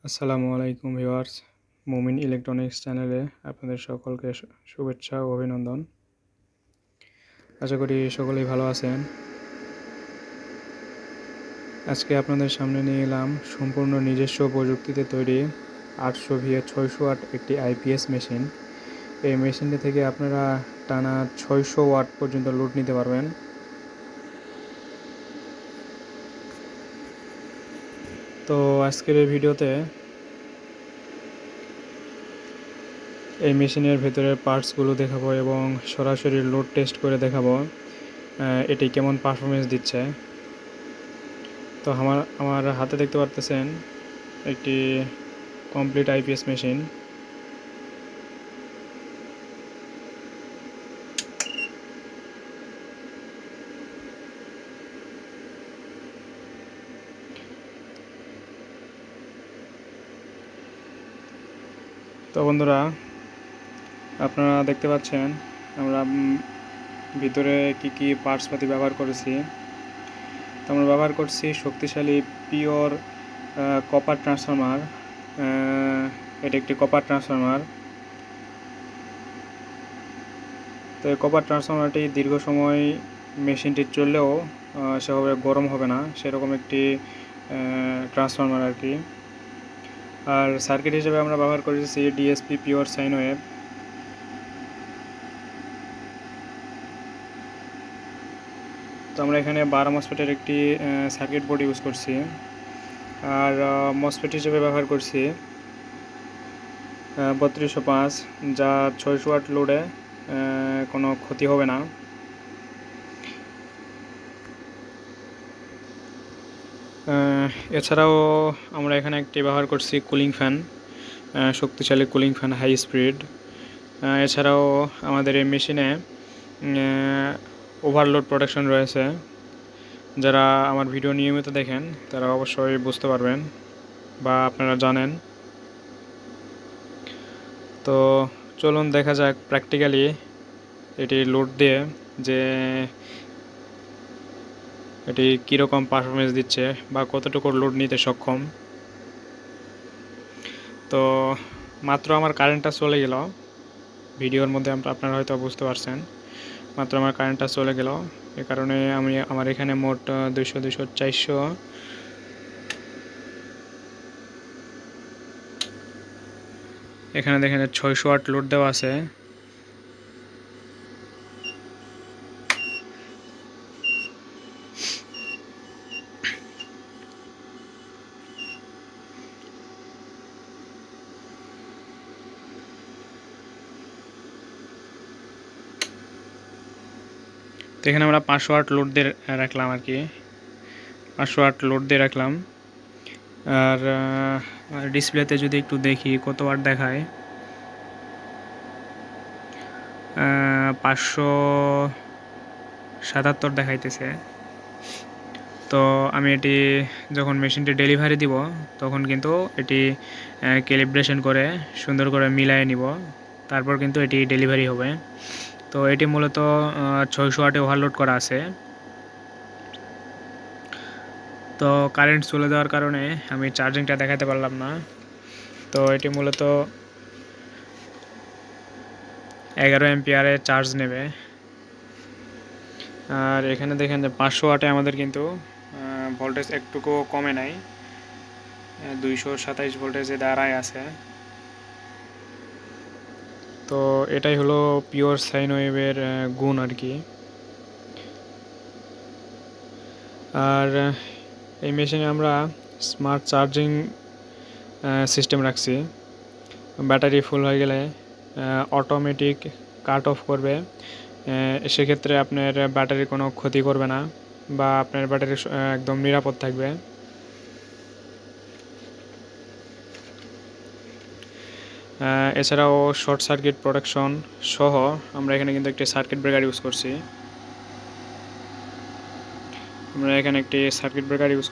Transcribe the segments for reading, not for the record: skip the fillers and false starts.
আসসালামু আলাইকুম ভিউয়ার্স, মুমিন ইলেকট্রনিক্স চ্যানেলে আপনাদের সকলকে শুভেচ্ছা ও অভিনন্দন। আশা করি সকলেই ভালো আছেন। আজকে আপনাদের সামনে নিয়ে এলাম সম্পূর্ণ নিজস্ব প্রযুক্তিতে তৈরি 800 600 ওয়াট একটি আইপিএস মেশিন। এই মেশিনটি থেকে আপনারা টানা 600 ওয়াট পর্যন্ত লোড নিতে পারবেন। তো আজকের এই ভিডিওতে এই মেশিনের ভেতরের পার্টসগুলো দেখাবো এবং সরাসরি লোড টেস্ট করে দেখাবো এটি কেমন পারফরমেন্স দিচ্ছে। তো আমার হাতে দেখতে পারতেছেন একটি কমপ্লিট আইপিএস মেশিন। তো বন্ধুরা, আপনারা দেখতে পাচ্ছেন আমরা ভিতরে কি পার্টসপাতি ব্যবহার করেছি। তো আমরা ব্যবহার করছি শক্তিশালী পিওর কপার ট্রান্সফরমার। এটা একটি কপার ট্রান্সফরমার। তো এই কপার ট্রান্সফরমারটি দীর্ঘ সময় মেশিনটি চললেও সেভাবে গরম হবে না, সেরকম একটি ট্রান্সফরমার আর কি। আর সার্কিট হিসেবে আমরা ব্যবহার করেছি ডিএসপি পিওর সাইন ওয়েভ। তো আমরা এখানে 12 মসফেটের একটি সার্কিট বোর্ড ইউজ করছি। আর মসফেট হিসেবে ব্যবহার করছি 3205, যা 600 ওয়াট লোডে কোনো ক্ষতি হবে না। এছাড়াও আমরা এখানে একটি ব্যবহার করছি কুলিং ফ্যান, শক্তিশালী কুলিং ফ্যান হাই স্পিড। এছাড়াও আমাদের এই মেশিনে ওভারলোড প্রোটেকশন রয়েছে। যারা আমার ভিডিও নিয়মিত দেখেন তারা অবশ্যই বুঝতে পারবেন বা আপনারা জানেন। তো চলুন দেখা যাক প্র্যাকটিক্যালি এটি লোড দিয়ে যে এটি কীরকম পারফরমেন্স দিচ্ছে বা কতটুকু লোড নিতে সক্ষম। তো মাত্র আমার কারেন্টটা চলে গেল, ভিডিওর মধ্যে আপনারা হয়তো বুঝতে পারছেন, মাত্র আমার কারেন্টটা চলে গেল। এ কারণে আমার এখানে মোট 200 400 এখানে দেখেন 600 ওয়াট লোড দেওয়া আছে। তো এখানে আমরা 500 ওয়াট লোড দিয়ে রাখলাম আর কি, 500 ওয়াট লোড দিয়ে রাখলাম। আর ডিসপ্লেতে যদি একটু দেখি কত ওয়াট দেখায়, 577 দেখাইতেছে। তো আমি এটি যখন মেশিনটি ডেলিভারি দিব তখন কিন্তু এটি ক্যালিব্রেশন করে সুন্দর করে মিলায়ে নিব, তারপর কিন্তু এটি ডেলিভারি হবে। তো এটি মূলত 600 ওয়াটে ওভারলোড করা আছে। তো কারেন্ট চলে যাওয়ার কারণে আমি চার্জিংটা দেখাতে পারলাম না। তো এটি মূলত 11 অ্যাম্পিয়ারে চার্জ নেবে। আর এখানে দেখেন যে 500 ওয়াটে আমাদের কিন্তু ভোল্টেজ একটুকুও কমে নাই, 227 ভোল্টেজে দাঁড়ায় আছে। তো এটাই হলো পিওর সাইন ওয়েভের গুণ আর কি। আর এই মেশিনে আমরা স্মার্ট চার্জিং সিস্টেম রাখছি। ব্যাটারি ফুল হয়ে গেলে অটোমেটিক কাট অফ করবে। সেক্ষেত্রে আপনার ব্যাটারি কোনো ক্ষতি করবে না বা আপনার ব্যাটারি একদম নিরাপদ থাকবে। এছাড়াও শর্ট সার্কিট প্রোটেকশন সহ আমরা এখানে কিন্তু একটি সার্কিট ব্রেকার ইউজ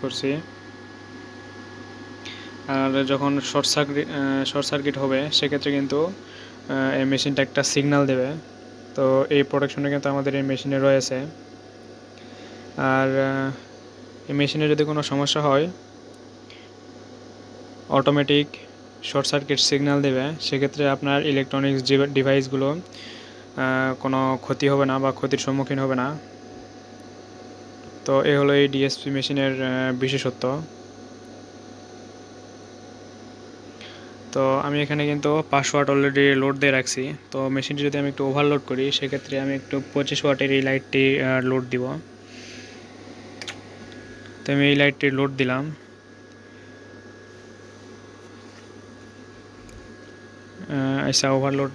করছি। আর যখন শর্ট সার্কিট হবে সেক্ষেত্রে কিন্তু এই মেশিনটা একটা সিগন্যাল দেবে। তো এই প্রোটেকশনটা কিন্তু আমাদের এই মেশিনে রয়েছে। আর এই মেশিনে যদি কোনো সমস্যা হয় অটোমেটিক শর্ট সার্কিট সিগন্যাল দেবে, সেক্ষেত্রে আপনার ইলেকট্রনিক্স ডিভাইসগুলো কোনো ক্ষতি হবে না বা ক্ষতির সম্মুখীন হবে না। তো এ হলো এই ডিএসপি মেশিনের বিশেষত্ব। তো আমি এখানে কিন্তু 500 ওয়াট অলরেডি লোড দিয়ে রাখছি। তো মেশিনটি যদি আমি একটু ওভারলোড করি, সেক্ষেত্রে আমি একটু 25 ওয়াটের এই লাইটটি লোড দিব। তো আমি এই লাইটটি লোড দিলাম। আচ্ছা, ওভারলোড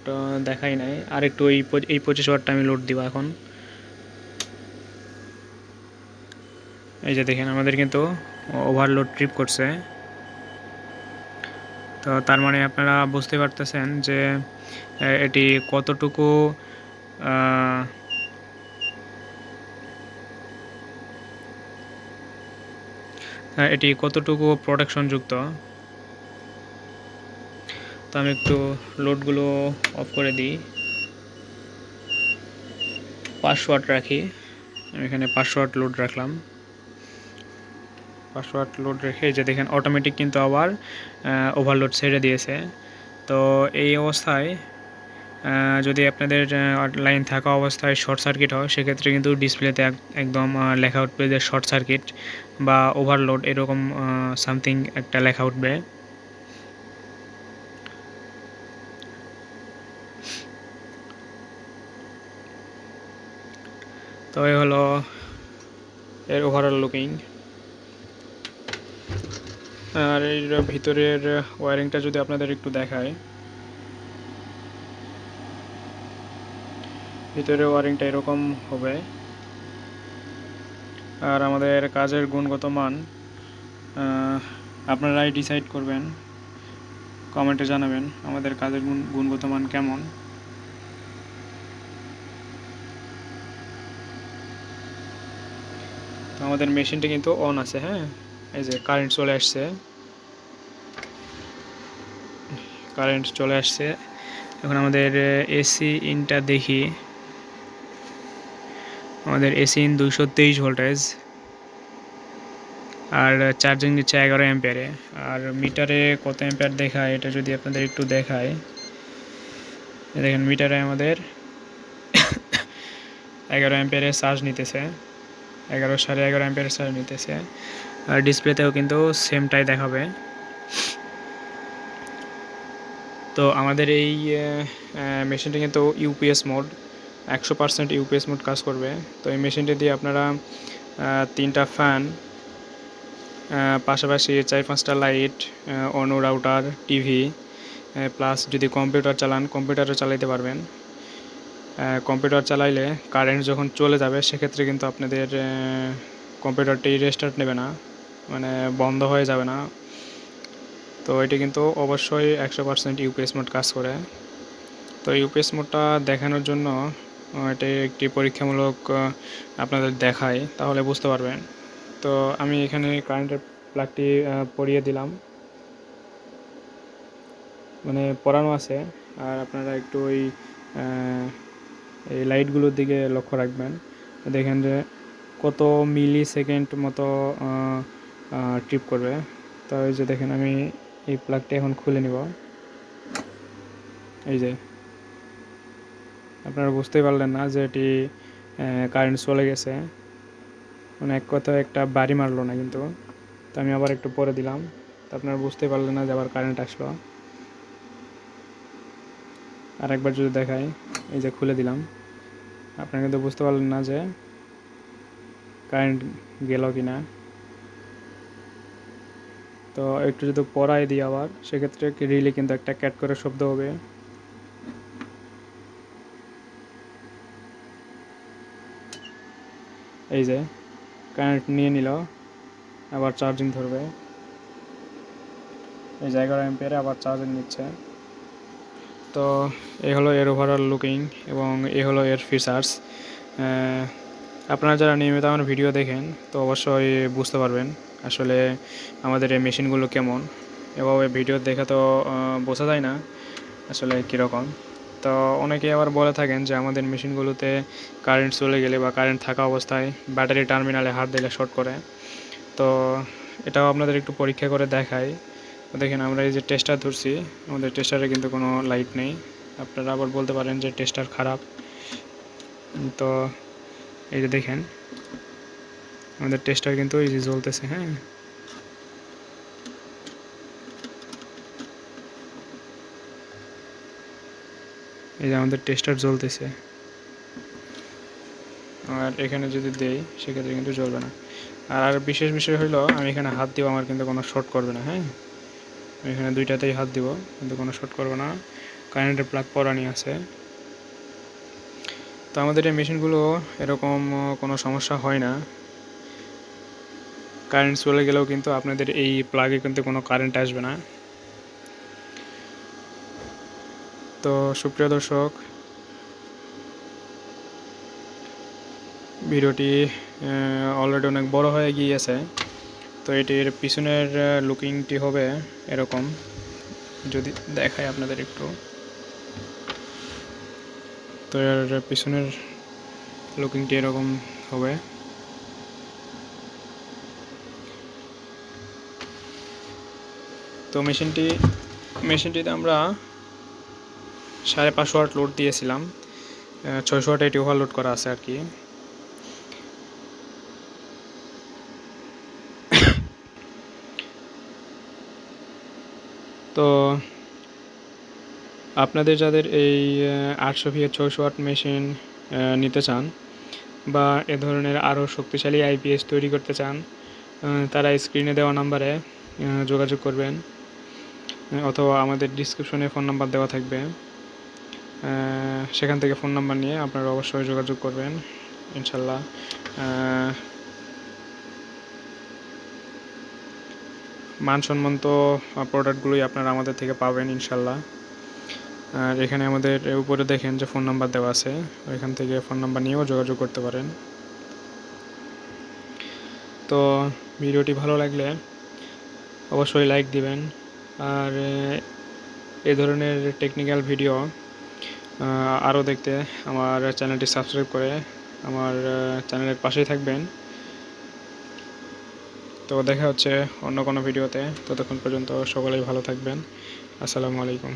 দেখাই নাই, আর একটু এই 25 ওয়াটটা আমি লোড দিব এখন। এই যে দেখেন আমাদের কিন্তু ওভারলোড ট্রিপ করছে। তো তার মানে আপনারা বুঝতে পারতেছেন যে এটি কতটুকু প্রোটেকশনযুক্ত। তো আমি একটু লোডগুলো অফ করে দিই, 500 ওয়াট রাখি। আমি এখানে 500 ওয়াট লোড রাখলাম। 500 ওয়াট লোড রেখে যে দেখেন অটোমেটিক কিন্তু আবার ওভারলোড ছেড়ে দিয়েছে। তো এই অবস্থায় যদি আপনাদের লাইন থাকা অবস্থায় শর্ট সার্কিট হয়, সেক্ষেত্রে কিন্তু ডিসপ্লেতে একদম লেখা উঠবে যে শর্ট সার্কিট বা ওভারলোড, এরকম সামথিং একটা লেখা উঠবে। তো এই হলো এর ওভারঅল লুকিং। আর এর ভিতরের ওয়ারিংটা যদি আপনাদের একটু দেখায়, ভিতরের ওয়ারিংটা এরকম হবে। আর আমাদের কাজের গুণগত মান আপনারাই ডিসাইড করবেন, কমেন্টে জানাবেন আমাদের কাজের গুণগত মান কেমন। তো আমাদের মেশিনটা কিন্তু অন আছে, হ্যাঁ, এই যে কারেন্ট চলে আসছে, এখন আমাদের এসি ইনটা দেখি। আমাদের এসি ইন 223 ভোল্টেজ, আর চার্জিং নিচ্ছে 11 অ্যাম্পিয়ারে। আর মিটারে কত অ্যাম্পিয়ার দেখায় এটা যদি আপনাদের একটু দেখায়, দেখেন মিটারে আমাদের 11 অ্যাম্পিয়ারের চার্জ নিতেছে, 11.5 অ্যাম্পিয়ারের চার্জ নিতেছে। আর ডিসপ্লেতেও কিন্তু সেমটাই দেখাবে। তো আমাদের এই মেশিনটা কিন্তু ইউপিএস মোড, 100% ইউপিএস মোড কাজ করবে। তো এই মেশিনটা দিয়ে আপনারা 3টা ফ্যান, পাশাপাশি 4-5টা লাইট, অনো রাউটার, টিভি, প্লাস যদি কম্পিউটার চালান কম্পিউটারও চালাইতে পারবেন। কম্পিউটার চালাইলে কারেন্ট যখন চলে যাবে, সেক্ষেত্রে কিন্তু আপনাদের কম্পিউটারটি রেস্টার্ট নেবে না, মানে বন্ধ হয়ে যাবে না। তো এটি কিন্তু অবশ্যই 100% ইউপিএস মোড কাজ করে। তো ইউপিএস মোডটা দেখানোর জন্য এটি একটি পরীক্ষামূলক আপনাদের দেখাই, তাহলে বুঝতে পারবেন। তো আমি এখানে কারেন্টের প্লাগটি পরিয়ে দিলাম, মানে পরানো আছে। আর আপনারা একটু এই লাইটগুলোর দিকে লক্ষ্য রাখবেন, দেখেন যে কত মিলি সেকেন্ড মতো ট্রিপ করবে। তো এই যে দেখেন আমি এই প্লাগটি এখন খুলে নিব। এই যে আপনারা বুঝতেই পারলেন না যে এটি কারেন্ট চলে গেছে, মানে এক কথায় একটা বাড়ি মারলো না কিন্তু। তো আমি আবার একটু পরে দিলাম, তো আপনারা বুঝতেই পারলেন না যে আবার কারেন্ট আসলো। আর একবার যদি দেখাই, এই যে খুলে দিলাম, আপনারা কিন্তু বুঝতে পারলেন না যে কারেন্ট গেল কি না। তো একটু যদি পরাই দিই আবার, সেক্ষেত্রে রিলে কিন্তু একটা ক্যাট করে শব্দ হবে। এই যে কারেন্ট নিয়ে নিল, আবার চার্জিং ধরবে। এই 11 অ্যাম্পিয়ারে আবার চার্জিং নিচ্ছে। তো এই হলো এর ওভারঅল লুকিং এবং এই হলো এর ফিচার্স। আপনারা যারা নিয়মিত আমার ভিডিও দেখেন, তো অবশ্যই বুঝতে পারবেন আসলে আমাদের এই মেশিনগুলো কেমন। এভাবে ভিডিও দেখে তো বোঝা যায় না আসলে কীরকম। তো অনেকে আবার বলে থাকেন যে আমাদের মেশিনগুলোতে কারেন্ট চলে গেলে বা কারেন্ট থাকা অবস্থায় ব্যাটারি টার্মিনালে হাত দিলে শর্ট করে। তো এটাও আপনাদের একটু পরীক্ষা করে দেখাই তো দেখেন আমরা এই যে টেস্টার ধরছি, আমাদের টেস্টারে কিন্তু কোনো লাইট নেই। আপনারা আবার বলতে পারেন যে টেস্টার খারাপ। তো এই যে দেখেন আমাদের টেস্টার কিন্তু এই যে জ্বলতেছে। হ্যাঁ, এই যে আমাদের টেস্টার জ্বলতেছে। আর এখানে যদি দেই সেক্ষেত্রে কিন্তু জ্বলবে না। আর বিশেষ বিষয় হলো আমি এখানে হাত দিব, আমার কিন্তু কোনো শর্ট করবে না। হ্যাঁ, এখানে দুইটাতেই হাত দিব কিন্তু কোনো শর্ট করবে না, কারেন্টের প্লাগ পরানি আছে। তো আমাদের এই মেশিনগুলো এরকম কোনো সমস্যা হয় না। কারেন্ট চলে গেলেও কিন্তু আপনাদের এই প্লাগে কিন্তু কোনো কারেন্ট আসবে না। তো সুপ্রিয় দর্শক, ভিডিওটি অলরেডি অনেক বড় হয়ে গিয়েছে। তো এটির পিছনের লুকিংটি হবে এরকম, যদি দেখাই আপনাদের একটু। তো এর পিছনের লুকিংটি এরকম হবে। তো মেশিনটিতে আমরা 550 ওয়াট লোড দিয়েছিলাম, 600 ওয়াট এটি ওভারলোড করা আছে আর কি। তো আপনাদের যাদের এই 800 ভি 600 ওয়াট মেশিন নিতে চান বা এ ধরনের আরও শক্তিশালী আইপিএস তৈরি করতে চান, তারা স্ক্রিনে দেওয়া নাম্বারে যোগাযোগ করবেন, অথবা আমাদের ডিসক্রিপশনে ফোন নাম্বার দেওয়া থাকবে, সেখান থেকে ফোন নাম্বার নিয়ে আপনারা অবশ্যই যোগাযোগ করবেন। ইনশাল্লাহ মানসম্মত প্রোডাক্টগুলোই আপনারা আমাদের থেকে পাবেন ইনশাল্লাহ। আর এখানে আমাদের উপরে দেখেন যে ফোন নাম্বার দেওয়া আছে, ওইখান থেকে ফোন নাম্বার নিয়েও যোগাযোগ করতে পারেন। তো ভিডিওটি ভালো লাগলে অবশ্যই লাইক দিবেন। আর এই ধরনের টেকনিক্যাল ভিডিও আরও দেখতে আমার চ্যানেলটি সাবস্ক্রাইব করে আমার চ্যানেলের পাশেই থাকবেন। তো দেখা হচ্ছে অন্য কোনো ভিডিওতে। ততক্ষণ পর্যন্ত সকলেই ভালো থাকবেন। আসসালামু আলাইকুম।